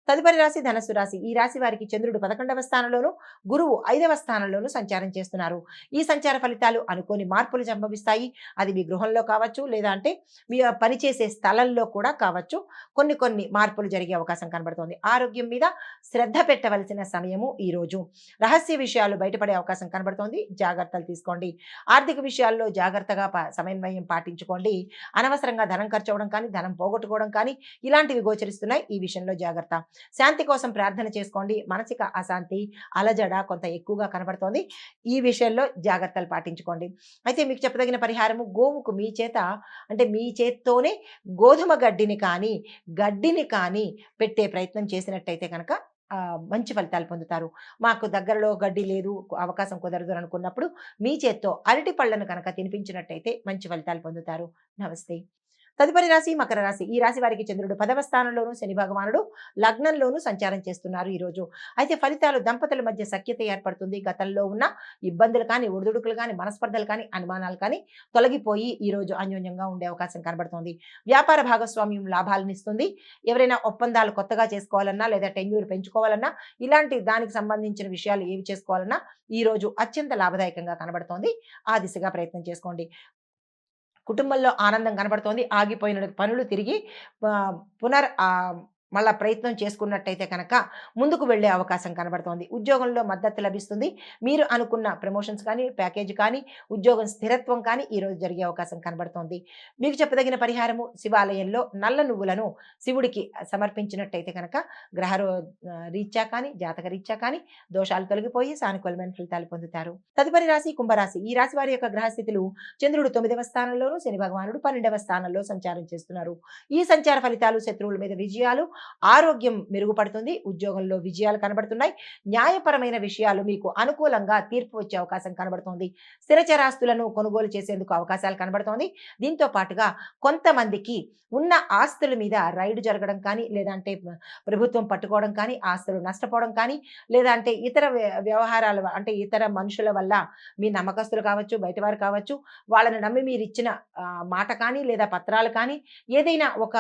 తదుపరి రాశి ధనస్సు రాశి. ఈ రాశి వారికి చంద్రుడు 11వ స్థానంలోను, గురువు 5వ స్థానంలోను సంచారం చేస్తున్నారు. ఈ సంచార ఫలితాలు అనుకోని మార్పులు సంభవిస్తాయి. అది మీ గృహంలో కావచ్చు, లేదా అంటే మీ పనిచేసే స్థలంలో కూడా కావచ్చు. కొన్ని మార్పులు జరిగే అవకాశం కనబడుతోంది. ఆరోగ్యం మీద శ్రద్ధ పెట్టవలసిన సమయము ఈ రోజు. రహస్య విషయాలు బయటపడే అవకాశం కనబడుతోంది. జాగ్రత్తలు తీసుకోండి. ఆర్థిక విషయాల్లో జాగ్రత్తగా సమన్వయం పాటించుకోండి. అనవసరంగా ధనం ఖర్చు అవ్వడం కానీ, ధనం పోగొట్టుకోవడం కానీ ఇలాంటివి గోచరిస్తున్నాయి. ఈ విషయంలో జాగ్రత్త. శాంతి కోసం ప్రార్థన చేసుకోండి. మానసిక అశాంతి, అలజడ కొంత ఎక్కువగా కనబడుతోంది. ఈ విషయంలో జాగ్రత్తలు పాటించుకోండి. అయితే మీకు చెప్పదగిన పరిహారము, గోవుకు మీ చేత్తోనే గోధుమ గడ్డిని కానీ పెట్టే ప్రయత్నం చేసినట్టయితే కనుక మంచి ఫలితాలు పొందుతారు. మాకు దగ్గరలో గడ్డి లేదు, అవకాశం కుదరదు అనుకున్నప్పుడు మీ చేత్తో అరటి పళ్ళను కనుక తినిపించినట్టయితే మంచి ఫలితాలు పొందుతారు. నమస్తే. తదుపరి రాశి మకర రాశి. ఈ రాశి వారికి చంద్రుడు 10వ స్థానంలోను, శని భగవానుడు లగ్నంలోను సంచారం చేస్తున్నారు ఈరోజు. అయితే ఫలితాలు దంపతుల మధ్య సఖ్యత ఏర్పడుతుంది. గతంలో ఉన్న ఇబ్బందులు కానీ, ఒడిదుడుకులు కానీ, మనస్పర్ధలు కానీ, అనుమానాలు కానీ తొలగిపోయి ఈరోజు అన్యోన్యంగా ఉండే అవకాశం కనబడుతోంది. వ్యాపార భాగస్వామ్యం లాభాలను ఇస్తుంది. ఎవరైనా ఒప్పందాలు కొత్తగా చేసుకోవాలన్నా, లేదా టెన్యూర్ పెంచుకోవాలన్నా, ఇలాంటి దానికి సంబంధించిన విషయాలు ఏవి చేసుకోవాలన్నా ఈరోజు అత్యంత లాభదాయకంగా కనబడుతోంది. ఆ దిశగా ప్రయత్నం చేసుకోండి. కుటుంబంలో ఆనందం కనబడుతోంది. ఆగిపోయిన పనులు తిరిగి మళ్ళా ప్రయత్నం చేసుకున్నట్టయితే కనుక ముందుకు వెళ్ళే అవకాశం కనబడుతోంది. ఉద్యోగంలో మద్దతు లభిస్తుంది. మీరు అనుకున్న ప్రమోషన్స్ కానీ, ప్యాకేజ్ కానీ, ఉద్యోగం స్థిరత్వం కానీ ఈరోజు జరిగే అవకాశం కనబడుతోంది. మీకు చెప్పదగిన పరిహారము, శివాలయంలో నల్ల నువ్వులను శివుడికి సమర్పించినట్టయితే కనుక గ్రహ రీత్యా కానీ, జాతక రీత్యా కానీ దోషాలు తొలగిపోయి సానుకూలమైన ఫలితాలు పొందుతారు. తదుపరి రాశి కుంభరాశి. ఈ రాశి వారి యొక్క గ్రహస్థితులు చంద్రుడు 9వ స్థానంలోను, శని భగవానుడు 12వ స్థానంలో సంచారం చేస్తున్నారు. ఈ సంచార ఫలితాలు శత్రువుల మీద విజయాలు, ఆరోగ్యం మెరుగుపడుతుంది. ఉద్యోగంలో విజయాలు కనబడుతున్నాయి. న్యాయపరమైన విషయాలు మీకు అనుకూలంగా తీర్పు వచ్చే అవకాశం కనబడుతోంది. స్థిరచరాస్తులను కొనుగోలు చేసేందుకు అవకాశాలు కనబడుతోంది. దీంతో పాటుగా కొంతమందికి ఉన్న ఆస్తుల మీద రైడ్ జరగడం కానీ, లేదంటే ప్రభుత్వం పట్టుకోవడం కానీ, ఆస్తులు నష్టపోవడం కానీ, లేదంటే ఇతర వ్యవహారాల అంటే ఇతర మనుషుల వల్ల మీ నమ్మకస్తులు కావచ్చు, బయటవారు కావచ్చు, వాళ్ళని నమ్మి మీరు ఇచ్చిన మాట కానీ, లేదా పత్రాలు కానీ ఏదైనా ఒక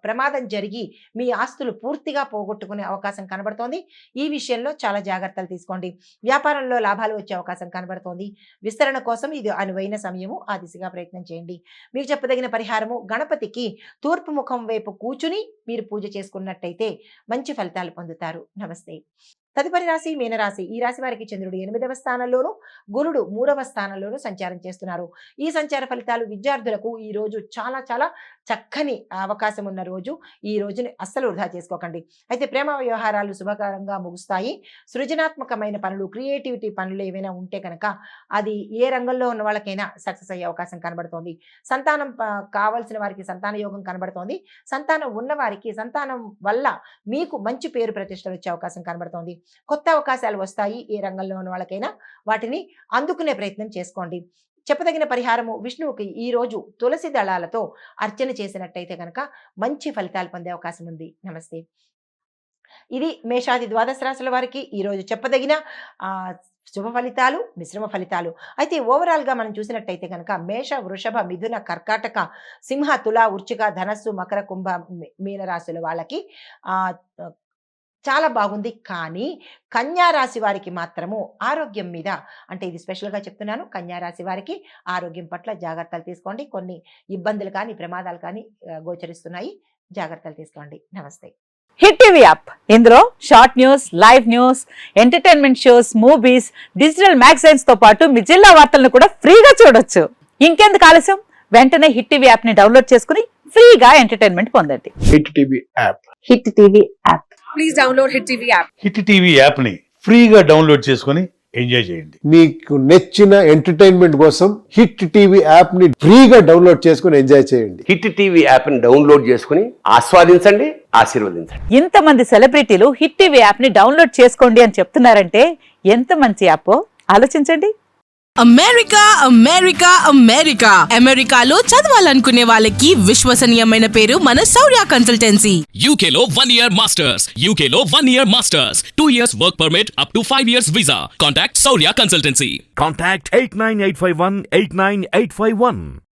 ప్రమాదం జరిగి మీ ఆస్తులు పూర్తిగా పోగొట్టుకునే అవకాశం కనబడుతోంది. ఈ విషయంలో చాలా జాగ్రత్తలు తీసుకోండి. వ్యాపారంలో లాభాలు వచ్చే అవకాశం కనబడుతోంది. విస్తరణ కోసం ఇది అనువైన సమయము. ఆ దిశగా ప్రయత్నం చేయండి. మీకు చెప్పదగిన పరిహారము, గణపతికి తూర్పు ముఖం వైపు కూర్చుని మీరు పూజ చేసుకున్నట్టయితే మంచి ఫలితాలు పొందుతారు. నమస్తే. తదుపరి రాశి మీనరాశి. ఈ రాశి వారికి చంద్రుడు 8వ స్థానంలోను, గురుడు 3వ స్థానంలోను సంచారం చేస్తున్నారు. ఈ సంచార ఫలితాలు విద్యార్థులకు ఈ రోజు చాలా చాలా చక్కని అవకాశం ఉన్న రోజు. ఈ రోజుని అస్సలు వృధా చేసుకోకండి. అయితే ప్రేమ వ్యవహారాలు శుభకరంగా ముగుస్తాయి. సృజనాత్మకమైన పనులు, క్రియేటివిటీ పనులు ఏవైనా ఉంటే కనుక అది ఏ రంగంలో ఉన్న వాళ్ళకైనా సక్సెస్ అయ్యే అవకాశం కనబడుతోంది. సంతానం కావాల్సిన వారికి సంతాన యోగం కనబడుతోంది. సంతానం ఉన్న వారికి సంతానం వల్ల మీకు మంచి పేరు ప్రతిష్టలు వచ్చే అవకాశం కనబడుతోంది. కొత్త అవకాశాలు వస్తాయి. ఏ రంగంలో ఉన్న వాళ్ళకైనా వాటిని అందుకునే ప్రయత్నం చేసుకోండి. చెప్పదగిన పరిహారము, విష్ణువుకి ఈ రోజు తులసి దళాలతో అర్చన చేసినట్టయితే కనుక మంచి ఫలితాలు పొందే అవకాశం ఉంది. నమస్తే. ఇది మేషాది ద్వాదశ రాశుల వారికి ఈరోజు చెప్పదగిన శుభ ఫలితాలు, మిశ్రమ ఫలితాలు. అయితే ఓవరాల్గా మనం చూసినట్టయితే కనుక మేష, వృషభ, మిథున, కర్కాటక, సింహ, తుల, వృశ్చిక, ధనస్సు, మకర, కుంభ, మీన రాశుల వాళ్ళకి చాలా బాగుంది. కానీ కన్యా రాశి వారికి మాత్రము ఆరోగ్యం మీద, అంటే ఇది స్పెషల్గా చెప్తున్నాను, కన్యా రాశి వారికి ఆరోగ్యం పట్ల జాగ్రత్తలు తీసుకోండి. కొన్ని ఇబ్బందులు కానీ, ప్రమాదాలు కానీ గోచరిస్తున్నాయి. జాగ్రత్తలు తీసుకోండి. నమస్తే. హిట్ టీవీ యాప్, ఇందులో short news, live news, entertainment shows, movies, digital magazines తో పాటు మీ జిల్లా వార్తలను కూడా ఫ్రీగా చూడొచ్చు. ఇంకెందుకు ఆలస్యం, వెంటనే హిట్ టీవీ యాప్ ని డౌన్లోడ్ చేసుకుని ఫ్రీగా ఎంటర్టైన్మెంట్ పొందండి. Hit TV app. Hit TV app. Please download hit TV app. Hit TV app ని ఫ్రీగా డౌన్లోడ్ చేసుకుని ఎంజాయ్ చేయండి. మీకు నచ్చిన ఎంటర్టైన్మెంట్ కోసం హిట్ టీవీ యాప్ ని ఫ్రీగా డౌన్లోడ్ చేసుకుని ఎంజాయ్ చేయండి. హిట్ టీవీ యాప్ ని డౌన్లోడ్ చేసుకుని ఆస్వాదించండి, ఆశీర్వదించండి. ఇంతమంది సెలబ్రిటీలు హిట్ టీవీ యాప్ ని డౌన్లోడ్ చేసుకోండి అని చెప్తున్నారంటే ఎంత మంచి యాప్ ఆలోచించండి. అమెరికా అమెరికా అమెరికా అమెరికాలో చదవాలనుకునే వాళ్ళకి విశ్వసనీయమైన పేరు మన శౌర్య కన్సల్టెన్సీ. UK లో 1 year masters, UK లో 1 year masters, 2 years work permit up to 5 years visa. Contact Saurya Consultancy. Contact 89851 89851.